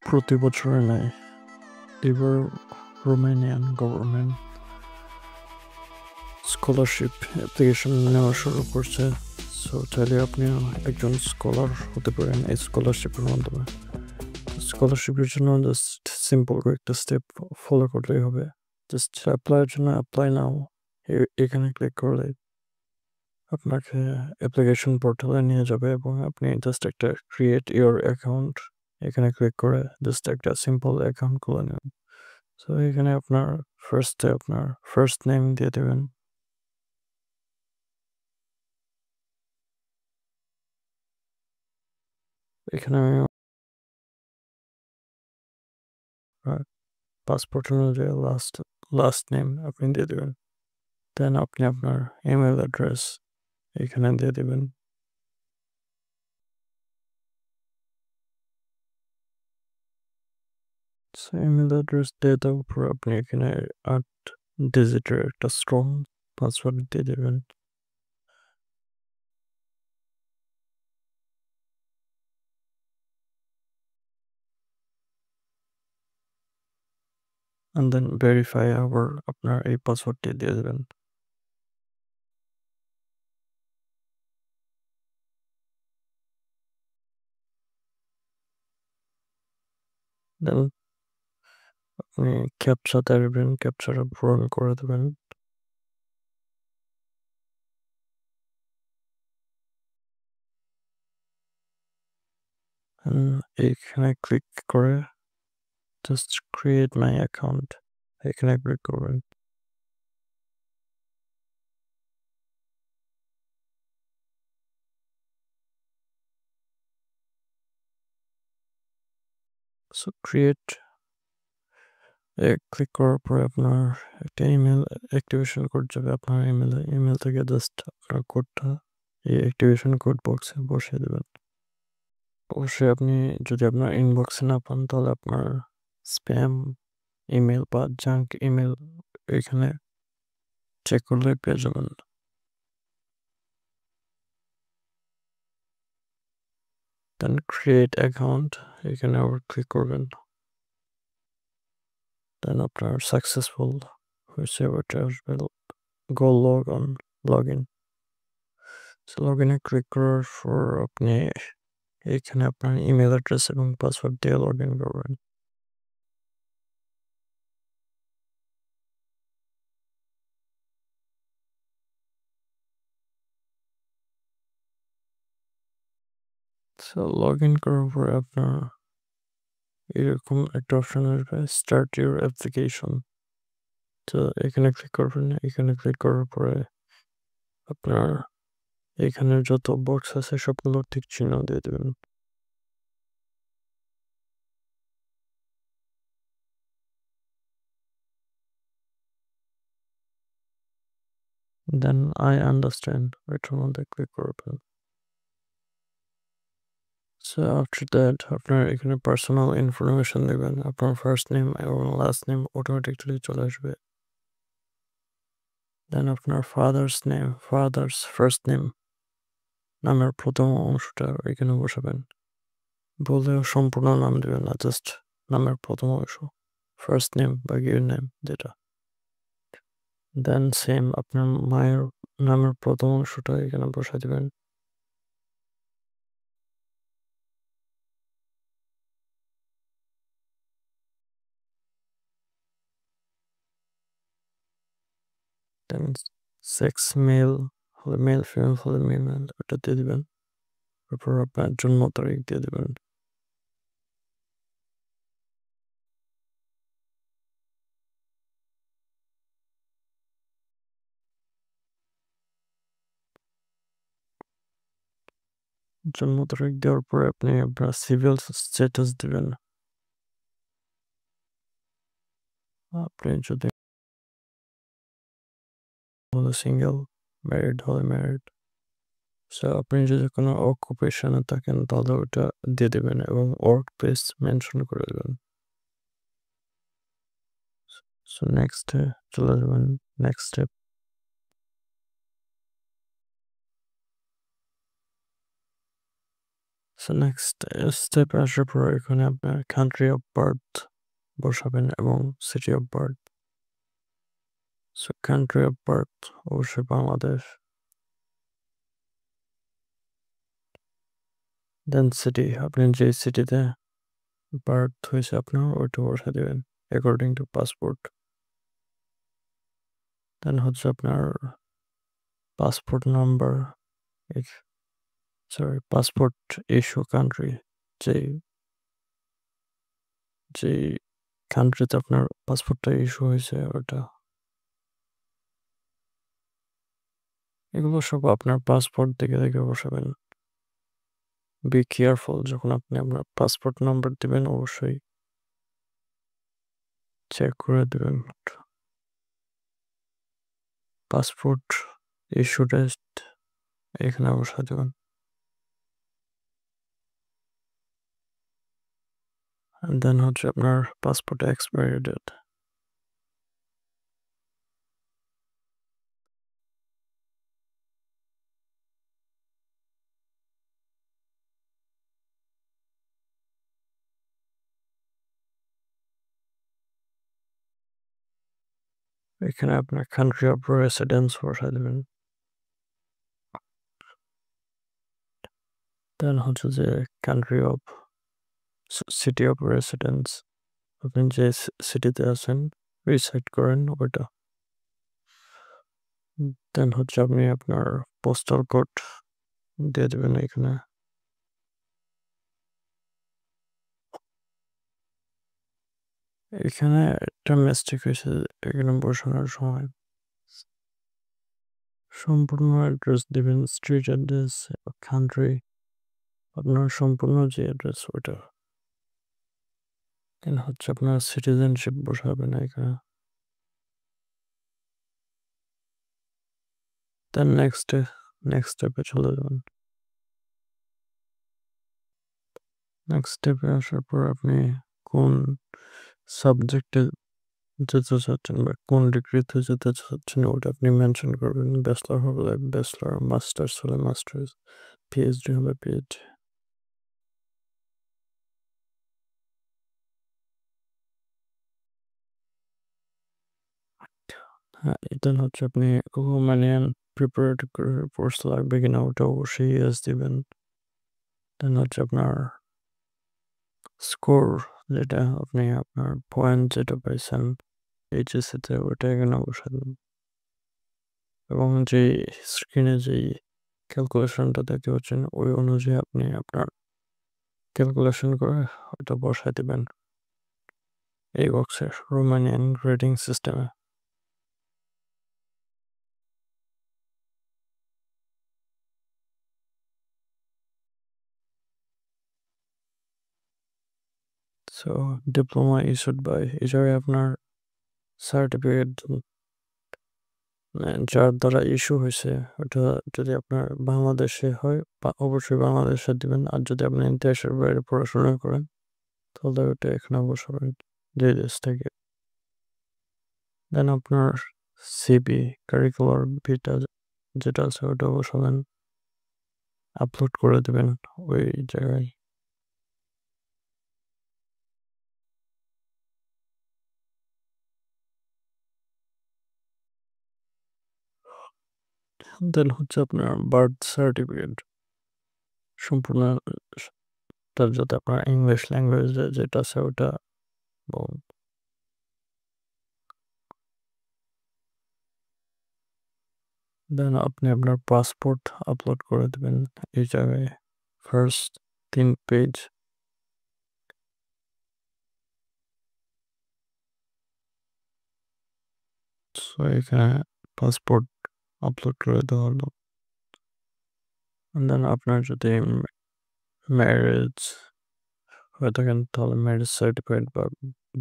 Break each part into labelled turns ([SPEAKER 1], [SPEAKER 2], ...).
[SPEAKER 1] প্রতি বছরের ন্যায় এবার রোমানিয়ান গভর্নমেন্ট স্কলারশিপ অ্যাপ্লিকেশন নেওয়া শুরু করছে। সো চাইলে আপনিও একজন স্কলার হতে পারেন এই স্কলারশিপের মাধ্যমে। স্কলারশিপের জন্য জাস্ট সিম্পল কয়েকটা স্টেপ ফলো করলেই হবে। জাস্ট অ্যাপ্লাইয়ের জন্য অ্যাপ্লাই নাও এখানে ক্লিক করলে আপনাকে অ্যাপ্লিকেশন পোর্টালে নিয়ে যাবে এবং আপনি জাস্ট একটা ক্রিয়েট ইওর অ্যাকাউন্ট এখানে ক্লিক করে জাস্ট একটা সিম্পল অ্যাকাউন্ট খুলে নেবেন। সো এখানে আপনার ফার্স্টে আপনার ফার্স্ট নেম দিয়ে দেবেন। এখানে আমি পাসপোর্ট অনুযায়ী লাস্ট নেম আপনি দিয়ে দেবেন। দেন আপনি আপনার ইমেল অ্যাড্রেস এখানে দিয়ে দেবেন। সো ইমেল অ্যাড্রেস দিয়ে দেওয়ার পর আপনি এখানে 8 ডিজিটের একটা স্ট্রং পাসওয়ার্ড দিয়ে দেবেন। and then verify আবার আপনার এই পাসওয়ার্ডটি দিয়ে দেবেন। দেন আপনি ক্যাপচাতে আসবেন, ক্যাপচাটা পূরণ করে দেবেন। এইখানে ক্লিক করে জাস্ট ক্রিয়েট মাই অ্যাকাউন্ট এখানে ক্লিক করবেন। সো ক্রিয়েট ক্লিক করার পরে আপনার একটা ইমেল অ্যাক্টিভেশন কোড যাবে আপনার ইমেল থেকে জাস্ট আপনার কোডটা এই অ্যাক্টিভেশন কোড বক্সে বসিয়ে দেবেন। অবশ্যই আপনি যদি আপনার ইনবক্সে না পান তাহলে আপনার স্প্যাম ইমেল বা জাঙ্ক ইমেল এখানে চেক করলে পেয়ে যাবেন। দেন ক্রিয়েট অ্যাকাউন্ট এখানে আবার ক্লিক করবেন। দেন আপনার সাকসেসফুল হয়েছে ওটা আসবে গো লগ ইন। লগ ইনে ক্লিক করার পর আপনি এখানে আপনার ইমেল অ্যাড্রেস এবং পাসওয়ার্ড দিয়ে লগ ইন করবেন। সো লগ ইন করার পরে আপনার এরকম একটা অপশন আসবে স্টার্ট ইউর অ্যাপ্লিকেশন। তো এখানে ক্লিক করবেন। এখানে ক্লিক করার পরে আপনার এখানে যত বক্স আছে সবগুলো ঠিক চিহ্ন দিয়ে দেবেন। দেন আই আন্ডারস্ট্যান্ড এটার মধ্যে ক্লিক করবেন। সো আফটার দ্যাট আপনার এখানে পার্সোনাল ইনফরমেশন দেবেন। আপনার ফার্স্ট নেম এবং লাস্ট নেম অটোমেটিকলি চলে আসবে। দেন আপনার ফাদার্স ফার্স্ট নেম নামের প্রথম অংশটা এখানে বসাবেন। বললেও সম্পূর্ণ নাম দেবেন না, জাস্ট নামের প্রথম অংশ ফার্স্ট নেম বা গিভ নেম যেটা। দেন সেম আপনার মায়ের নামের প্রথম অংশটা এখানে বসাই দেবেন। দেন সেক্স মেল হলে মেল, ফিমেল হলে মেল ওটা দিয়ে দেবেন। তারপর আপনার জন্ম তারিখ দিয়ে দেবেন। জন্ম তারিখ দেওয়ার পরে আপনি আপনার সিভিল স্ট্যাটাস দেবেন। আপনি যদি হলে সিঙ্গেল, ম্যারিড হলে ম্যারিড। সো আপনি যদি কোনো অকুপেশনে থাকেন তাহলে ওটা দিয়ে দেবেন এবং ওয়ার্ক প্লেস মেনশন করে দেবেন। সো নেক্সটে চলে যাবেন। Next step. So next step আসার পর এখানে আপনার কান্ট্রি অফ বার্থ বসাবেন এবং city of birth. So country of birth অবশ্যই বাংলাদেশ। দেন সিটি, আপনি যে সিটিতে বার্থ হয়েছে আপনার ওইটা বসা দেবেন অ্যাকর্ডিং টু পাসপোর্ট। দেন হচ্ছে আপনার passport number, sorry passport issue country, যেই যেই কান্ট্রিতে আপনার পাসপোর্টটা ইস্যু হয়েছে ওটা। এগুলো সব আপনার পাসপোর্ট দেখে দেখে বসাবেন। বি কেয়ারফুল, যখন আপনি আপনার পাসপোর্ট নাম্বার দিবেন অবশ্যই চেক করে দেবেন। পাসপোর্ট ইস্যু টেস্ট এখানে বসা দেবেন। দেন হচ্ছে আপনার পাসপোর্ট এক্সপায়ারি ডেট। এখানে আপনার কান্ট্রি অফ রেসিডেন্স বসা দেবেন। দেন হচ্ছে যে country of city of residence, আপনি যে সিটিতে আছেন রিসাইড করেন ওটা। দেন হচ্ছে আপনি আপনার পোস্টাল কোড দিয়ে দেবেন এখানে। এখানে একটা মিস্টেক হয়েছে, এখানে বসানোর সময় সম্পূর্ণ অ্যাড্রেস দিবেন, স্ট্রিট অ্যাড্রেস, কান্ট্রি, আপনার সম্পূর্ণ যে অ্যাড্রেস ওটা। দেন হচ্ছে আপনার সিটিজেনশিপ বসাবেন এখানে। দেন নেক্সট স্টেপে চলে যাবেন। নেক্সট স্টেপে আসার পর আপনি কোন সাবজেক্টে যেতে চাচ্ছেন বা কোন ডিগ্রিতে যেতে চাচ্ছেন ওটা আপনি মেনশন করবেন। ব্যাচলার হলে ব্যাচলার, মাস্টার্স হলে মাস্টার্স, পিএইচডি হলে পিএইচডি। হ্যাঁ, দেন হচ্ছে আপনি রোমানিয়ান প্রিপারেটরি কোর্স লাগবে কিনা ওটা অবশ্যই ইয়েস দিবেন। দেন হচ্ছে আপনার স্কোর, যেটা আপনি আপনার পয়েন্ট যেটা পাইছেন এইচএসসিতে ওটা এখানে বসাবেন। এবং যেই স্ক্রিনে যেই ক্যালকুলেশনটা দেখতে পাচ্ছেন ওই অনুযায়ী আপনি আপনার ক্যালকুলেশন করে ওটা বসায় দেবেন এই বক্সের রোমানিয়ান গ্রেডিং সিস্টেমে। সো ডিপ্লোমা ইস্যুড বাই, এই জায়গায় আপনার সার্টিফিকেট যার দ্বারা ইস্যু হয়েছে ওটা যদি আপনার বাংলাদেশে হয় বা অবশ্যই বাংলাদেশে দিবেন, আর যদি আপনি দেশের বাইরে পড়াশোনা করেন তাহলে ওটা এখানে বসাবেন যে দেশ থেকে। দেন আপনার সিবি, কারিকুলার ভিটা যেটা আছে ওটা বসাবেন, আপলোড করে দেবেন ওই জায়গায়। দেন হচ্ছে আপনার বার্থ সার্টিফিকেট সম্পূর্ণ, তার যাতে আপনার ইংলিশ ল্যাঙ্গুয়েজে যেটা আছে ওটা বলুন। দেন আপনি আপনার পাসপোর্ট আপলোড করে দেবেন এই জায়গায়, ফার্স্ট 3 পেজ। সো এখানে পাসপোর্ট আপলোড করে দেওয়া হলো। দেন আপনার যদি ম্যারেজ হয়ে থাকেন তাহলে ম্যারেজ সার্টিফিকেট বা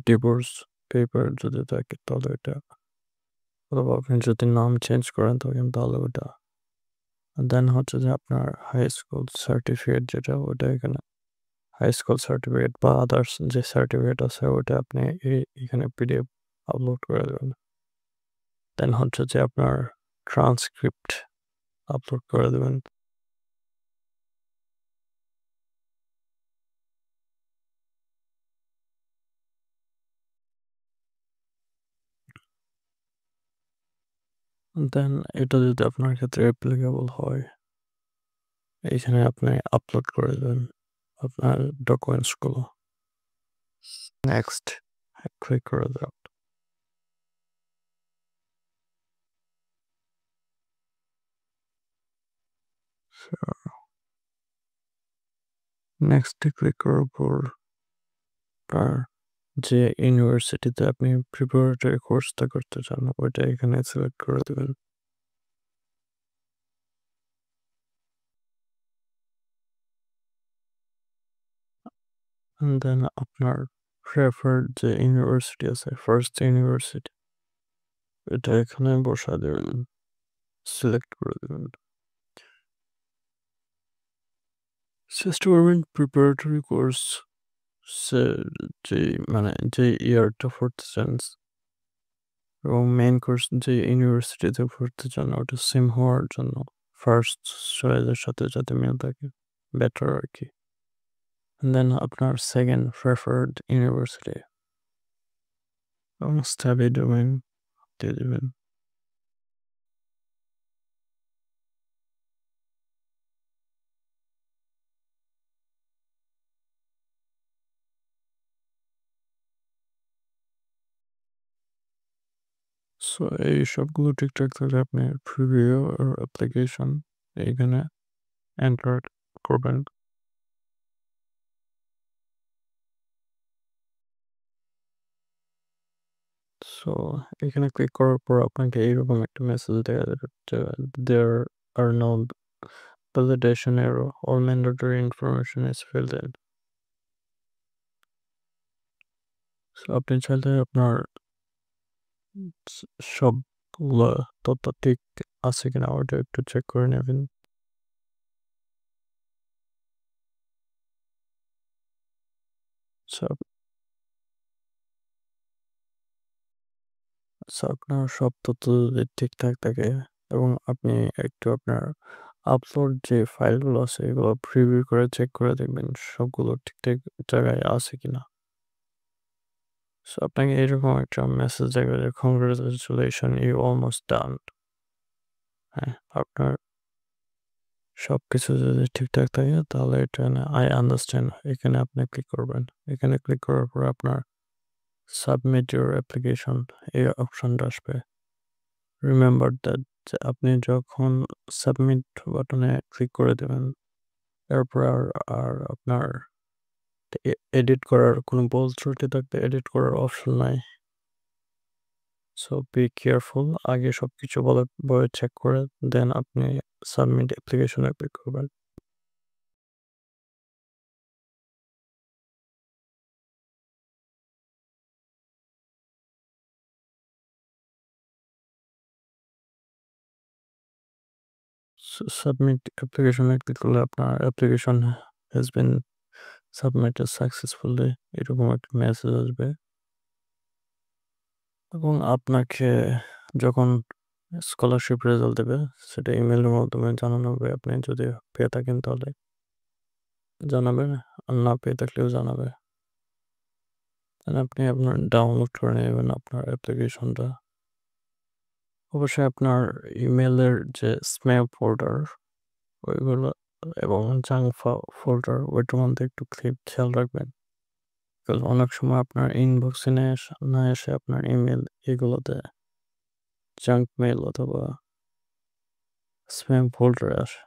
[SPEAKER 1] ডিভোর্স পেপার যদি থাকে তাহলে এটা, অথবা আপনি যদি নাম চেঞ্জ করেন থাকেন তাহলে ওটা। দেন হচ্ছে যে আপনার হাই স্কুল সার্টিফিকেট যেটা ওটা এখানে, হাই স্কুল সার্টিফিকেট বা আদার্স যে সার্টিফিকেট আছে ওটা আপনি এখানে পিডিএফ আপলোড করে দেবেন। দেন হচ্ছে যে আপনার ট্রান্সক্রিপ্ট আপলোড করে দেবেন। দেন এটা যদি আপনার ক্ষেত্রে অ্যাপ্লিকেবল হয়, এইখানে আপনি আপলোড করে দেবেন আপনার ডকুমেন্টসগুলো। নেক্সট ক্লিক করে দেবেন। নেক্সটে ক্লিক করার পর আপনার যে ইউনিভার্সিটিতে আপনি প্রিপারেটরি কোর্সটা করতে চান ওইটা এখানে সিলেক্ট করে দেবেন। দেন আপনার প্রেফার্ড যে ইউনিভার্সিটি আছে, ফার্স্ট ইউনিভার্সিটি, এটা এখানে বসা দেবেন, সিলেক্ট করে দেবেন। চেষ্টা করবেন প্রিপারেটরি কোর্স যে মানে যে ইয়ারটা পড়তে চান এবং মেইন কোর্স যে ইউনিভার্সিটিতে পড়তে চান ওটা সেম হওয়ার জন্য ফার্স্ট চয়েসের সাথে যাতে মিল থাকে বেটার আর কি। দেন আপনার সেকেন্ড প্রেফার্ড ইউনিভার্সিটি এবং স্টাডি ডোমেন দিয়ে দেবেন। সো এই সবগুলো ঠিকঠাক থাকলে আপনি প্রিভিউ আর অ্যাপ্লিকেশন এইখানে এন্টার করবেন। সো এখানে ক্লিক করার পর আপনাকে এইরকম একটা মেসেজ দেখা যাবে যে there are no validation error all mandatory information is filled in. So আপনি চাইলে আপনার সবগুলো তথ্য ঠিক আছে কিনা ওটা একটু চেক করে নেবেন। সো আপনার সব তথ্য যদি ঠিকঠাক থাকে এবং আপনি একটু আপনার আপলোড যে ফাইলগুলো আছে এগুলো প্রিভিউ করে চেক করে দেখবেন সবগুলো ঠিকঠাক জায়গায় আছে কিনা। সো আপনাকে এরকম একটা মেসেজ দেবে যে কংগ্রাচুলেশন ইউ অলমোস্ট ডান। হ্যাঁ, আপনার সবকিছু যদি ঠিকঠাক থাকে তাহলে এটা আই আন্ডারস্ট্যান্ড এখানে আপনি ক্লিক করবেন। এখানে ক্লিক করার পর আপনার সাবমিট ইউর অ্যাপ্লিকেশন এই অপশনটা আসবে। রিমেম্বার দ্যাট আপনি যখন সাবমিট বাটনে ক্লিক করে দেবেন এরপর আর আপনার এডিট করার কোনো ভুল ত্রুটি থাকলে এডিট করার অপশন নাই। সো বি কেয়ারফুল, আগে সব কিছু ভালোভাবে চেক করে দেন আপনি সাবমিট অ্যাপ্লিকেশনে ক্লিক করবেন। সাবমিট অ্যাপ্লিকেশনে ক্লিক করলে আপনার application has been submitted successfully এরকম একটা মেসেজ আসবে এবং আপনাকে যখন স্কলারশিপ রেজাল্ট দেবে সেটা ইমেলের মাধ্যমে জানানো হবে। আপনি যদি পেয়ে থাকেন তাহলে জানাবেন, আর না পেয়ে থাকলেও জানাবে। আপনি আপনার ডাউনলোড করে নেবেন আপনার অ্যাপ্লিকেশনটা। অবশ্যই আপনার ইমেলের যে স্প্যাম ফোল্ডার ওইগুলো এবং জাঙ্ক ফোল্ডার ওইটার মধ্যে একটু খেয়াল রাখবেন। কারণ অনেক সময় আপনার ইনবক্সে না এসে আপনার ইমেল এগুলোতে জাঙ্ক মেল অথবা স্প্যাম ফোল্ডারে আসে।